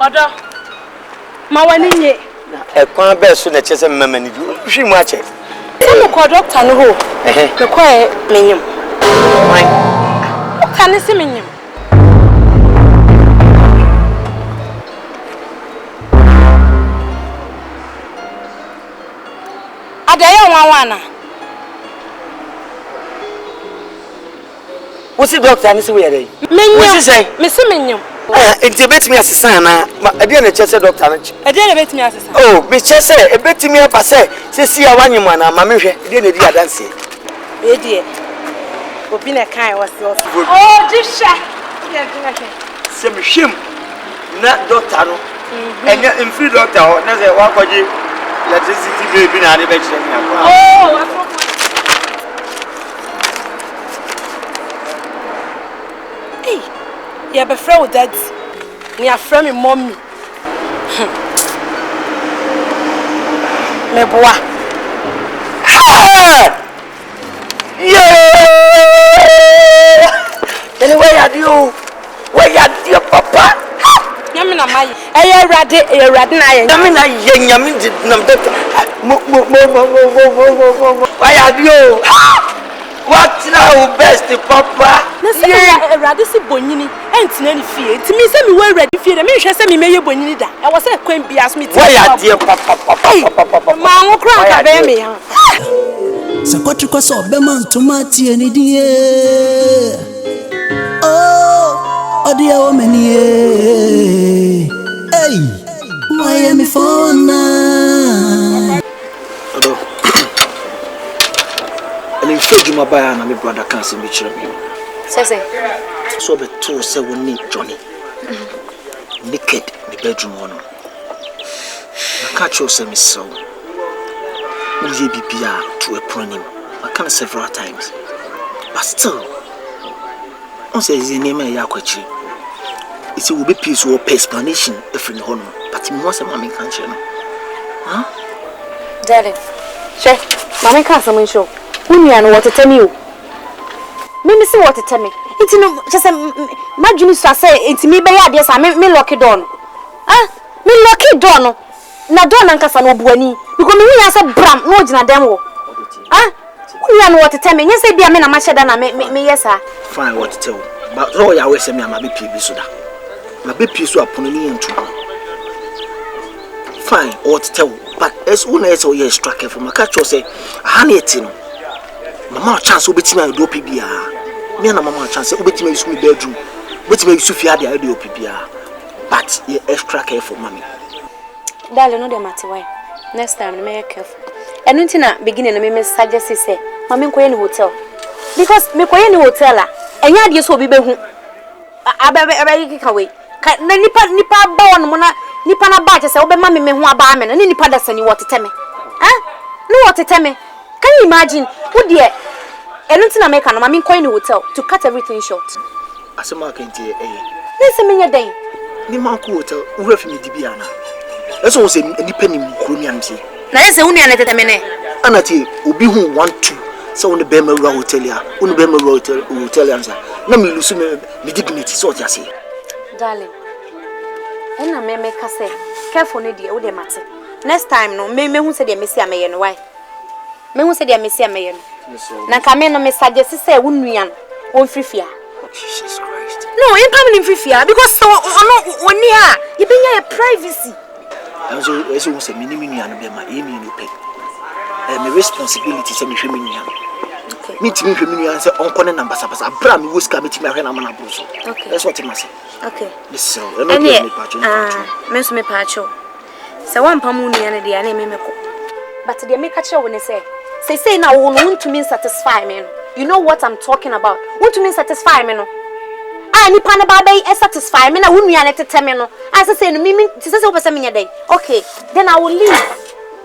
Odo. Ma wani nye. E kwa be so na chese mama ni hwi mu ache. Tell ko doctor no ho. Me ko e menyim. Why? Doctor ni se menyim. Adaya nwanwana. What's doctor ni se we dey? Menyim. What's say? Me se menyim. Enti betimi asesa na ade na chese doctor no. Ade na betimi asesa. Oh, be chese e betimi apase se si awanyim ana ma me hwe ade na di adanse. E die. Obi na kan wase ofi. Oh, disha. Se me hwem na doctor no. Enya free doctor ho na se wa kwaje electricity bill bi na ade be kire ni akwa. Oh, hey, you be friend with that. Me a friend with mommy. Me boy. Yeah. Anyway, where you papa? Nyame na mai. Eh rade na ye. Nyame na ye nyame di na doctor. Why are you? What now best papa? Yeah, rade si bonyini. Entina ni fie. Nti mi se mi we ready fie. Me hwe se mi meye bonyini da. E wo se kwan bias mi ti. Why are you papa? Ma wo kran ka be me ha. Sakoti kwa so be man tomati eni die. Oh, odia wo meni e. Hey, Miami phone na. Odo. Ele fedi mabaya na me brother kan se me kire me. Sese. So be to say we need Johnny. Naked the bedroom one. I catch you say me so. We bibia to a pronim. I can several times. But still, on says the name ya kwachi. It will be peace or explanation if in honor. But you must have mammy can't you know. Huh? Daddy. Che, mammy can't summon show. Who you know what to tell me? Me see what to tell me. It's no just a imagine so say it's me by ideas I me lock it down. Ah, me lock it down. Na don anka fa no buani because me hu ya say bram no gina dem wo ah you know what to tell me you say bia me na ma sheda na me yes ah fine what to tell but no ya we say me am be pie bi so da ma be pie so apono ni entu fine what to tell but as una yes we struck from catch you say ha na eti no mama chance obetimi a do pibia me na mama chance obetimi use me bedroom obetimi use fia dia do pibia but you extra careful mommy. Darling, no, matter why. Next time, be careful. And until na beginning, me suggest say, "Mama, go any hotel." Because me go any hotel la, and ya so be behu. Abe kaway. Na nipa ba won mo na nipa na ba say obe ma me hu aba me na nipa da sani what tell me. No what tell me. Can you imagine? Who dear? And until na make no mama go any hotel to cut everything short. Asema kenti Listen me your day. Ni man ko hotel, wo refi me dibia na. Eso wo se ni pani mukro ni anti. Na yese hu ni anete temene. Anati obi hu 1 2 so wo ne be ma hotel ya. Wo ne be ma hotel ya nza. Na me lusu me dignity so ya say. Darling. Ena me ka say careful ne de wo de mate. Next time no me hu se de mesi ameye no why. Me hu se de mesi ameye no. Na ka me no me suggest say wo nuan won frifia. Jesus Christ. No, you come in frifia because so no oni ha. You be your privacy. Eso wo se minimi nuan be ma emi no pe. My responsibility say me hwe me nuan. Okay. Me timi hwe me nuan say onko ne number sabasa bra me woska me timi ahwe na mana bro so. Okay. That's what I say. Okay. Listen, me patch. Me so me patch. Say one pamu nuan de na me meko. But they make catch you when say now won't to mean satisfy me. You know what I'm talking about. Want to mean satisfy me no. Ni pana ba dey satisfy me na wonu ya netete me no. I say no me say say me day. Okay, then I will leave.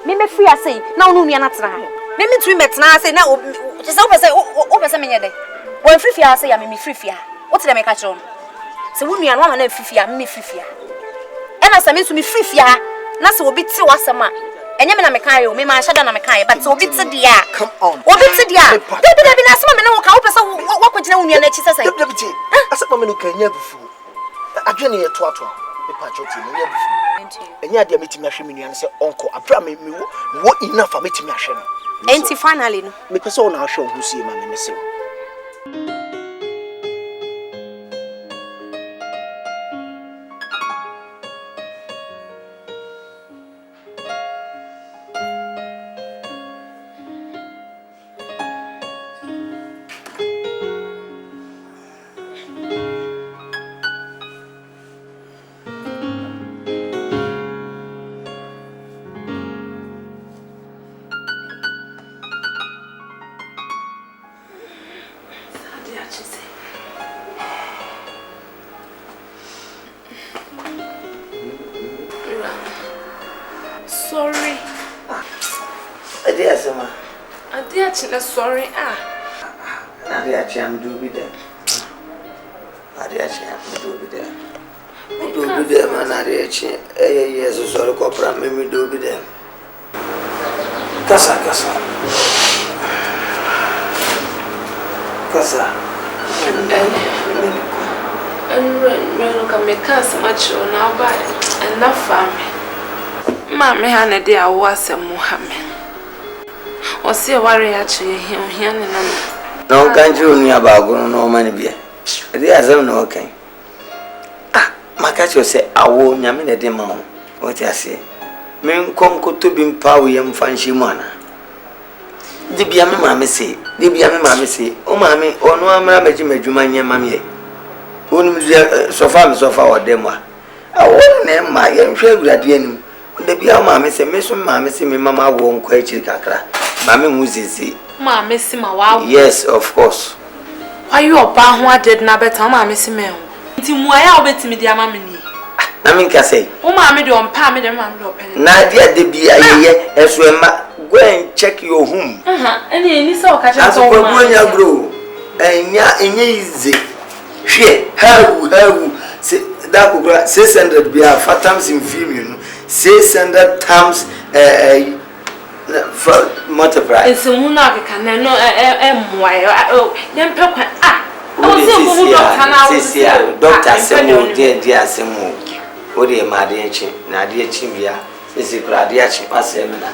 Me free I say na wonu ya na tena. Me tumi metena say na say me day. When free fia say ya me free fia. What dey make catch on? Say wonu ya no ma na free fia, me free fia. E na say me so me free fia na say obi ti wasema. Enye me na me kan yo me ma shada na me kan but obi ti dia. Come on. Obi ti dia. Debi na asema me na wo ka wo pesa wo kwagina wonu ya na chi sesa. Debi asema me no kan nya bufu. Adwene ye to Patroti, no yabifu. Enya dia metimi ahwe me nuan se onko abra me wo enough a metimi ahwe no. Enti finally no. Me pese o na ahwe ho sie ma me se. Sorry. Adiachina sorry Adiachi am do be there. Adiachi am do be there. Do be there man Adiachi. Yes sorry corpora me do be there. Kasa. And look at me cast much on our body and not family. Mammy had a dear was a Mohammed. Or see a warrior actually here. No country only about going no money beer. There's no okay. My catch will say, I won't yamin a demon. What I say? Men come to be power young fancy mana. Dibia me mammy say, oh mammy, or no amamage me Jumania mammy. Wouldn't so far or demo. I won't name my young children. The Bia mammy say, Miss Mammy say, me mamma won't quite chicacra. Mammy Muzi. Mammy Sima, wow. Yes, of course. Why you are bound what did not better, Mammy Simel? I'll bet me, dear mammy. I mean, can say, oh, mammy, don't pay me the mammy. Nadia, the Bia, as well, go and check your home. And any so catch us over when you grow. And ya, easy. She, how, that would go 600 be a fat times in female, 600 times for multiply. It's a monarch can know why. Oh, then Papa. Doctor Samu, dear Samu. What dear Madiachi, Nadia Chimbia, is a gradiachi passemina.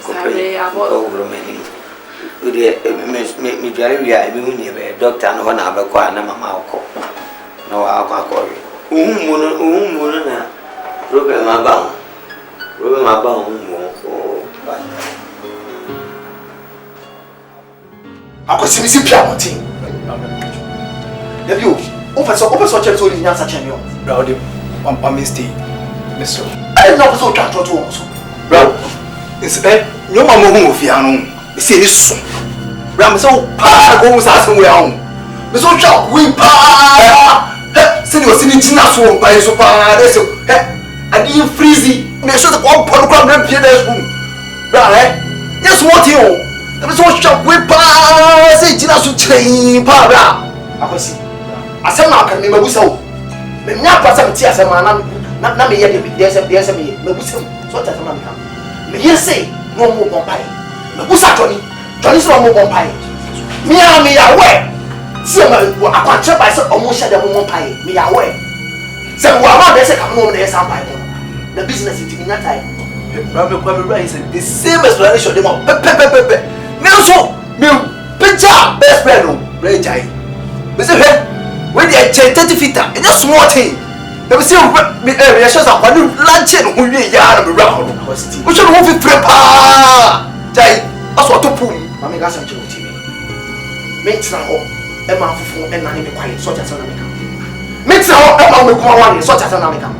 Over many. Me very I mean, a doctor and one of a corner, Mamma. No, I'll call you. Mona, Ruben Mabon. Ruben Mabon. I was in the piano. Have you? Open so church only in answer channel. Rowdy, one mistake, Mr. I know so chat to also. Bro, it's no mamma who fiano. It's this. Ram so pa goes as we are. Miss Ocha, we pa. Send you sitting in us home by so far. And you freezy. Make sure the one program and Pierre's room. Right? Yes, what you? There is so sharp we pa. Say, Gina should train para. I can see. Asema kan me mabusa wo me nya pasa me ti asema na me ye de there's me mabusa so ta asema me kam me ye say no mo bompai mabusa Johnny so mo bompai me ya we see ma akwanche ba say omo hye de mo bompai me ya we say wo ama de say kam no de say pai the business it me nyata bra me kwa me right say the same explanation dem pepe me so me picture best friend no bra jai me say when they are 30 feet, it's a small thing. They will see me shows up when you lunch and who we are around. We should move it prepare. Jai, that's what to pull. Mammy got some children. Makes now a man for and money be quiet, such as an American. Makes now a man with Kumawan, such as an American.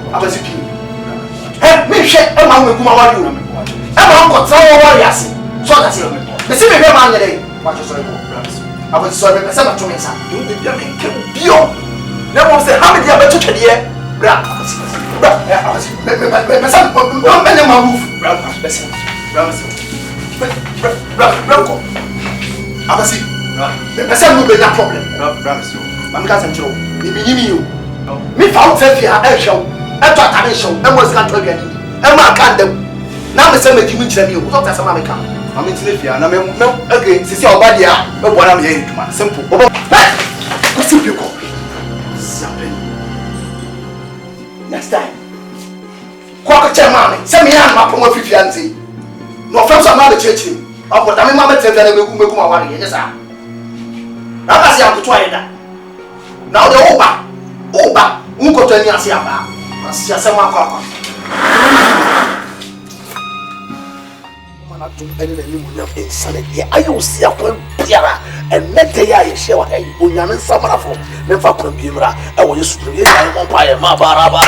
I was a king. Help me shake a man with Kumawan. A man got some warriors, so that's it. The same man today. What you say? I was sorry, but some to me, sir. You did your main bio. Never say how many are better to the air. Bra, I was my son, one man in my roof. Bra, I was see. My son will be no problem. I'm cousin Joe. You. Me found Feffy, I show. I thought I show. I was not to get in. And I can't do. Now the same with you, which you not as a mammy come. I'm in Sylvia, and I'm again, see your body, but what I'm here to my simple. What's if you call? Something. next time. Quack a man, send me out my promo fiancy. No friends are not the church. I'll put them in my tent and we'll make my money. Yes, sir. That's the TWI. Now the Oba, who got any Asiaba. That's just a man. Insanity. I use Siapo Piara and Metea show hey, Unyan Samarafo, never Compumra. I will use to be a vampire, Mabaraba.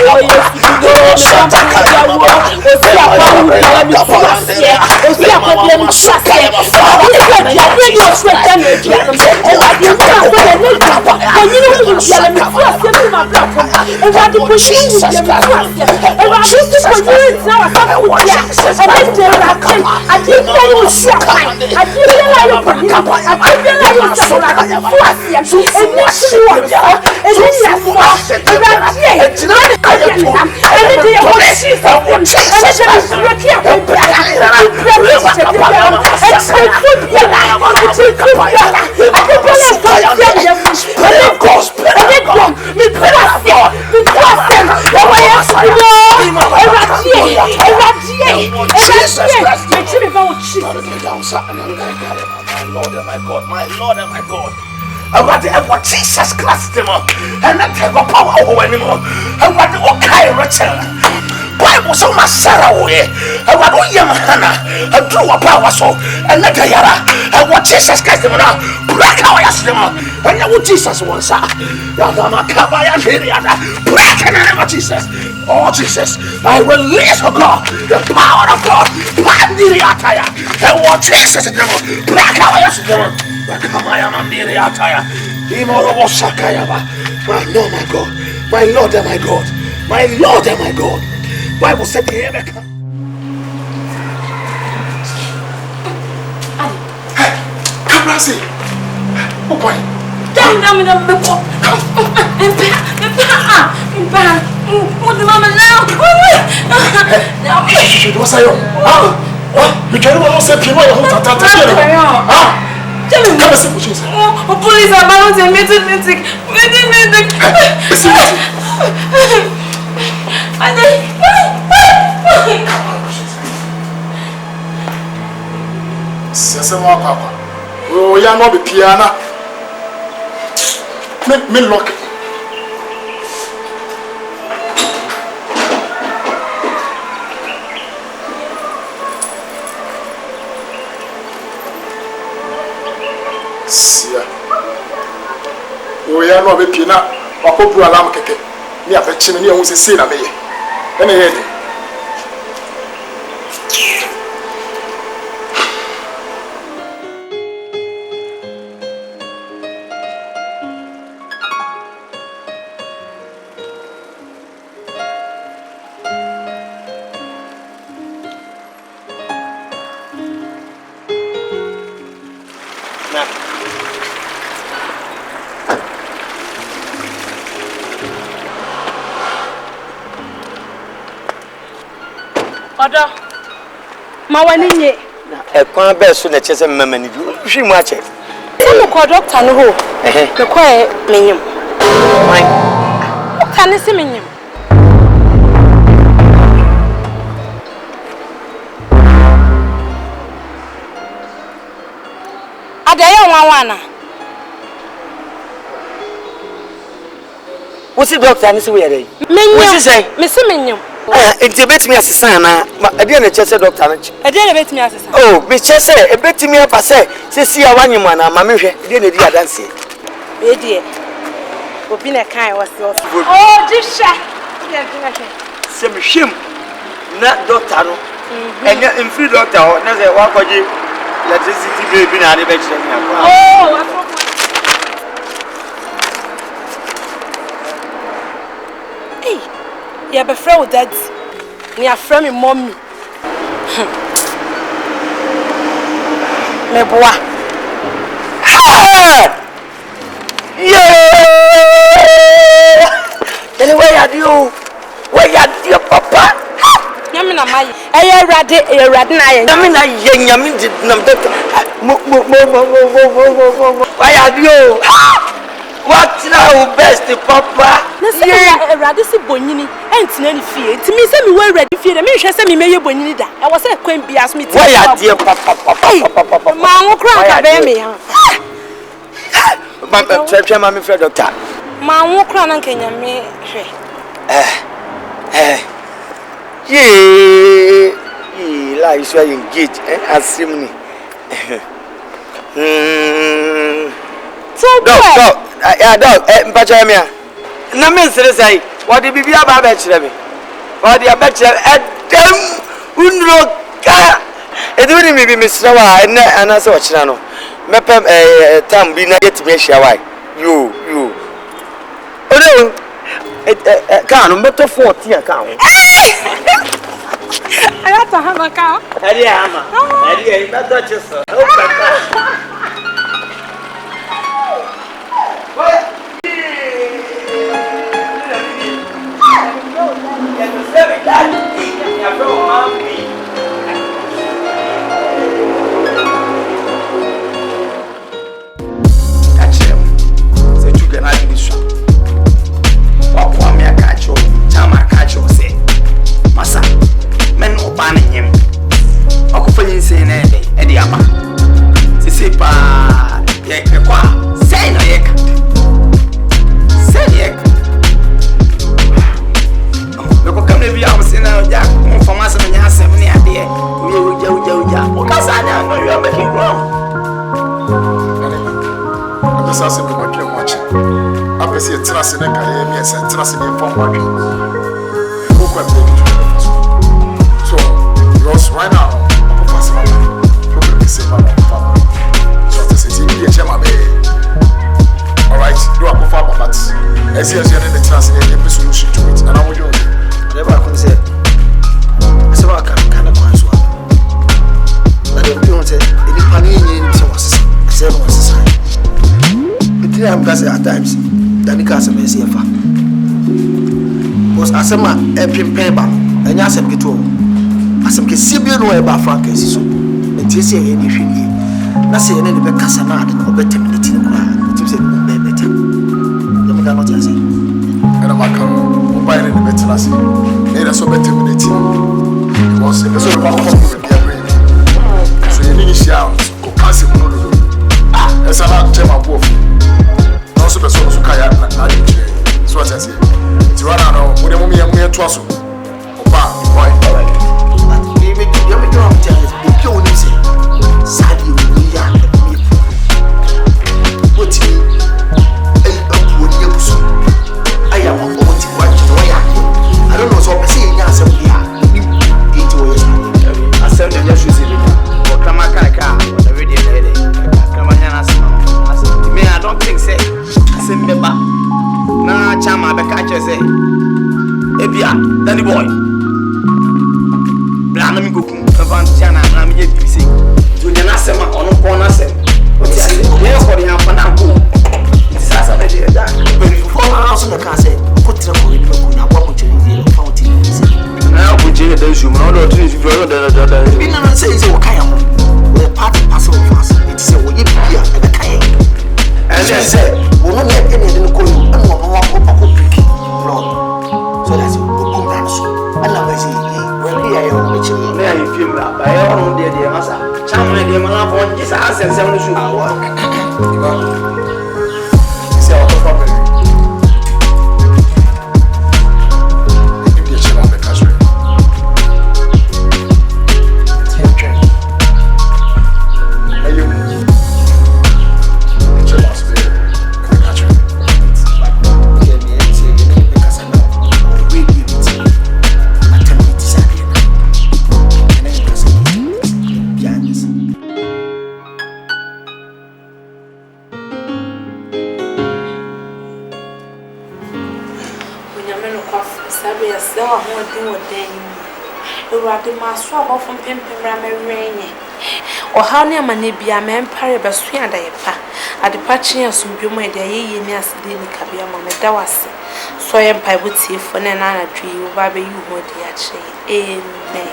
My Lord and my God. I want to have what Jesus Christ and not have a power anymore. I want to okay, Richard. Bible so much Sarah way. I want to Yamahana. I drew a power so and not a yara. I want Jesus Christ now. Break our yasma. And I want Jesus once. Yadama Kabaya Hiriana. Break in the name of Jesus. Oh Jesus, I release of God, the power of God. Pandiriataya. And what Jesus is devil. Break our yasma. No, my God, my Lord and my God, my Lord and my God. Bible said here, come on, see. Oh boy, come and see what she said. Oh, police are bound to meeting. Oh, you are not the piano. Me lock. We are not a pina or Popu alarm keke. Near the chimney, who is a sin of me. Any head. Odo mawaninye Ekwan be so na chese mmamani bi hwi mu ache Tell ko doctor no ho me ko e menyim doctor ne se menyim Adaya wanwana Wosi doctor ne se we yare menyim Wosi say me se menyim Enti betimi asesa na ade na chese doctor na chi ade na betimi asesa Oh be chese e betimi apase sesi a wanyim ana ma mehwe ade na di adanse e die obi na kan wose Oh disha se mehwem na doctor no enya free doctor ho na se wa kwaje electricity bill bi na ade be chire mi akwa Oh Hey ya be friend with that ni afra me mommy me boa Then where are you papa nyame na mai erade na ye nyame na ye nyame di nam doctor mo why are you What now best papa? Yeah, rather see Bonini and Tinny fear. To me, send me well ready fear. The mission send me may Bonini that. I was a quaint be asked me to. Why are dear papa? Mamma cry, baby. Mamma, Fred Doctor. Mamma cry, and can you me? Yeah, like so engaged and assembly. So, Pachamia. No means to say, what did be about Bachelor? What the Bachelor at them? Unroka. It wouldn't be Miss Rawa and I saw Chano. Mepem a time be not yet to me. You. Oh no, it can't better 40 account. I have to have a cow. Eddie, better just. So, yours right now, I'm going to say, all right, do a perform, but as you are in the translation, the solution to it, and I will do it. Never I could say, so I can't answer. But if you want to, any panini, seven was a sign. The thing I'm going to say at times, that the cast of SFA was as a man, a paper, and yes, I'm getting as I'm Sibian or about Francis. So, and you say anything. I say, any better Casanad or better meeting. You said, better. Let me know what I say. And I'm buying the better. I say, made us so better meeting. It was a sort of with the brain. So you need to shout, go pass him. As I like Gemma Wolf. Also, the sort of Kaya, so what I say. It's right now, with a woman and twasso. Opa, boy, you make your own tell us, book your own say. Sadly, we are what you I am on what you want to know. I don't know, so I'm saying, yes, I said, yes, you see, or Kamakaka, or the radio lady, Kamanyana. I don't think so. I said, member. Nah, Chama, the catcher say, Ebia, Danny boy. Blanami Goku, Avantiana, and I'm yet to see. To the Nasema on a corner set. What's the for the Ampanako? It's as I did that. But if you fall out on the car, say, put the money in a what would you fountain? Now, put you the zoom, all the things you've heard that I didn't say, so Kayam. We're part of Passel fast. It's a way here at the Kayam. As I said, we'll not get any little coin and one picky blood. So that's what I love it. When we are on the chimney, there you feel that by your own dear Massa. Chama, dear Malafon, is us and 7 shoes. See our family. You get you on the country. It's your train. Are you? It's your last day in the country. Because I know we give it to you. I tell you, it's happy. And then you can say, behind this. Sabi ase wa ho den wo den Ewurade ma so abofo mpempemra mawenye o ha ne amane bia mempare beso ada yepa adepa kyen asomdwom e de ayeye ni asede ni kabia mo meda wase so ye mpa botiefo ne na anadwe wo ba be yu ho de ache amen.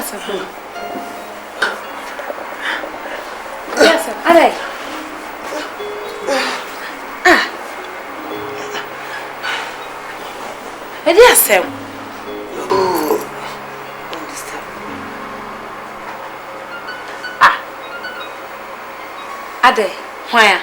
Yes, Ade. Yes, Ade, why?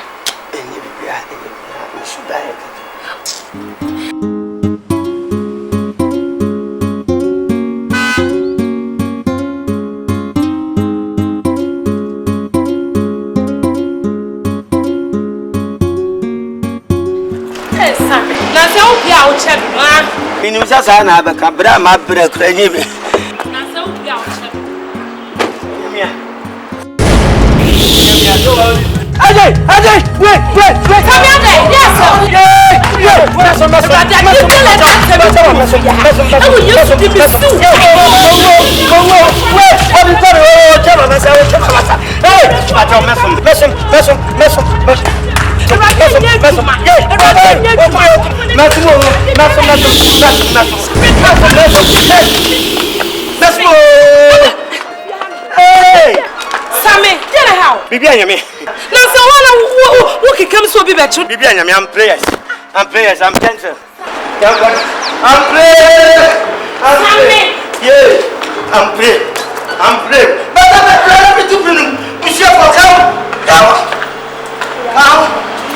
Ini bisa sana baka bra ma bra kra nyibe. Na se wo bia o che. Nyamia. Ajay, wait. Come here there. Yes, sir. Yeah. Maso. Sammy, get out. Bibi anyame. Na se wo kikam so bi be chu. Bibi anyame, I'm prayers, I'm gentle. I'm praying. Yeah, I'm praying. But let me to bring you share for how.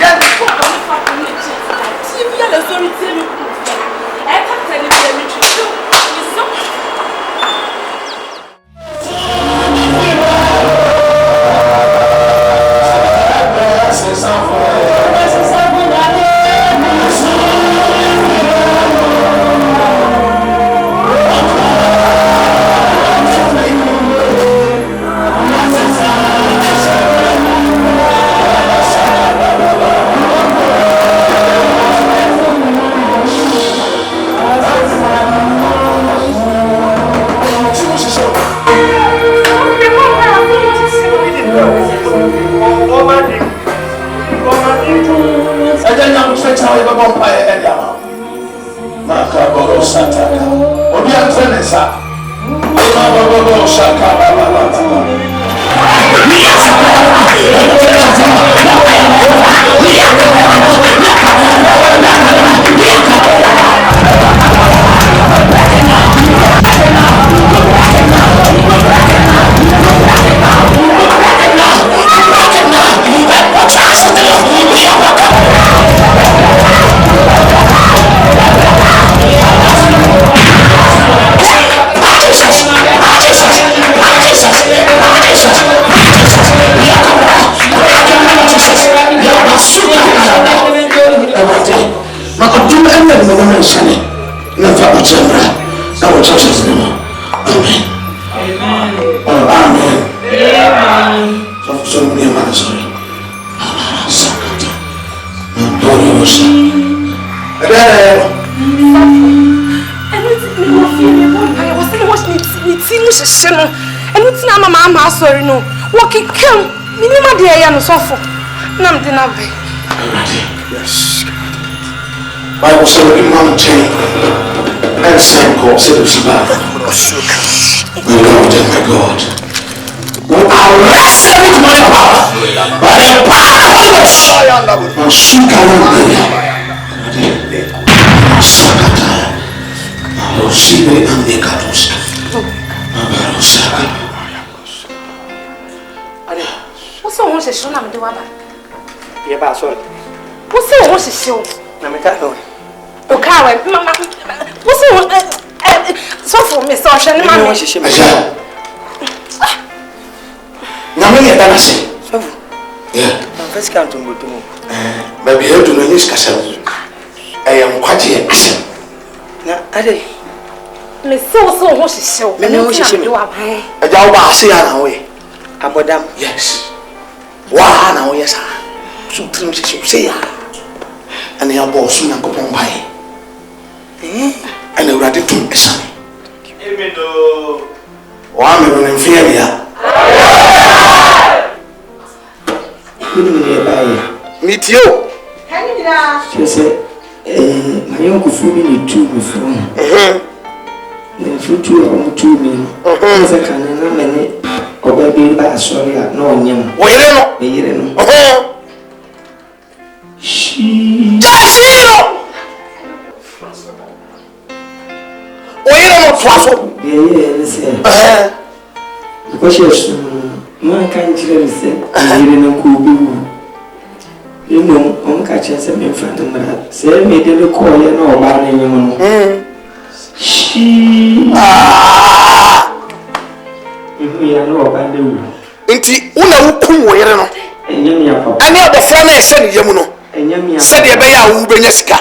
Yeah. TV ala so ri tell you. I can't tell you me chu. Sorry no. What can come? Minima de ya no sofo. Na mde na be. Yes. Bible says in mountain and same call said to survive. The Lord and my God will arrest every demonic power by the power of the Holy Ghost. What's the one she na me do aba? Ye ba so. What's the one she Na me ka no. O ka we mama. What's the one so for me so hwe ni mama. Na me ye dana se. So. Yeah. Na first count on go Ba bi hedu no nis kasa. Em kwaje asem. Na ade. Me so one she Me no she do aba. Eja wo ba ase ya na we. Abodam. Yes. Wa na wo yesa. So trim se ya. Ana ya boss na ko pompai. Ana urade tum esa. Amen do. Wa me no nfia ya. Ni bae. Mitio. Hani dira. Je sais mayo ko fu mi ni tu mi fu. futu o tu mi se kan na mene oba bi ba sorry no nyam o yire no Jashiro o yire no twaso ye se ko shesu man kan jire se yire no ko bi wu imo on ka chese me fa de mra se me de ko ye no ba na nyam no ya no ba de wu nti una wukun wo yire no enyam ya papa ani abofra na ehye ne yemu no enyam ya se de be ya wu benya sika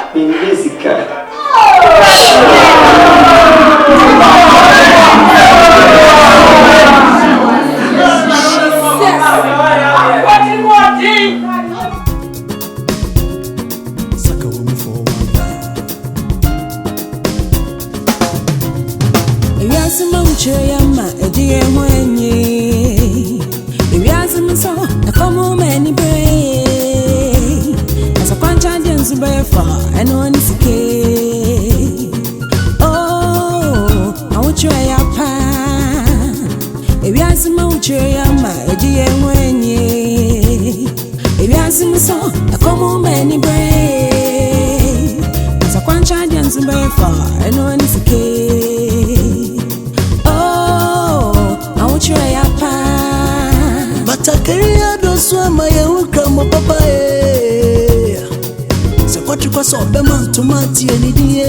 So be man to mati any die.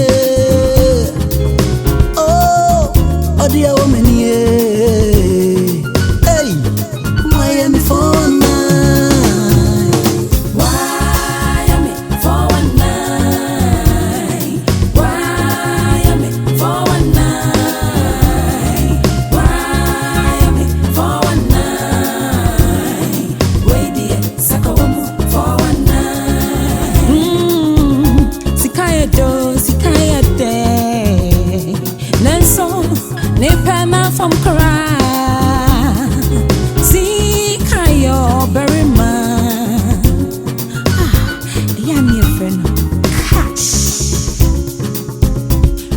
Oh, odia o many. Hey, Miami for one night. Miami for one night. Miami for one night. Miami for one night. Wait there, Sakawamu for one night. From Kara, see Kayo Berryman. Yeah, friend. Catch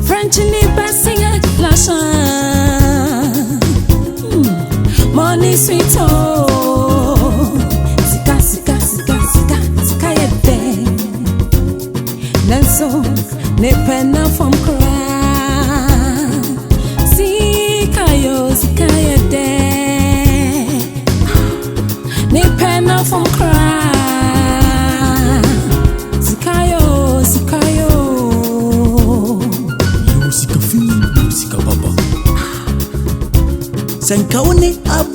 French in the best singer, money sweet oh, sika ya de. Then so, ne penna from Kara. From cry, Zikayo, Musika fi, musika baba. Senkaone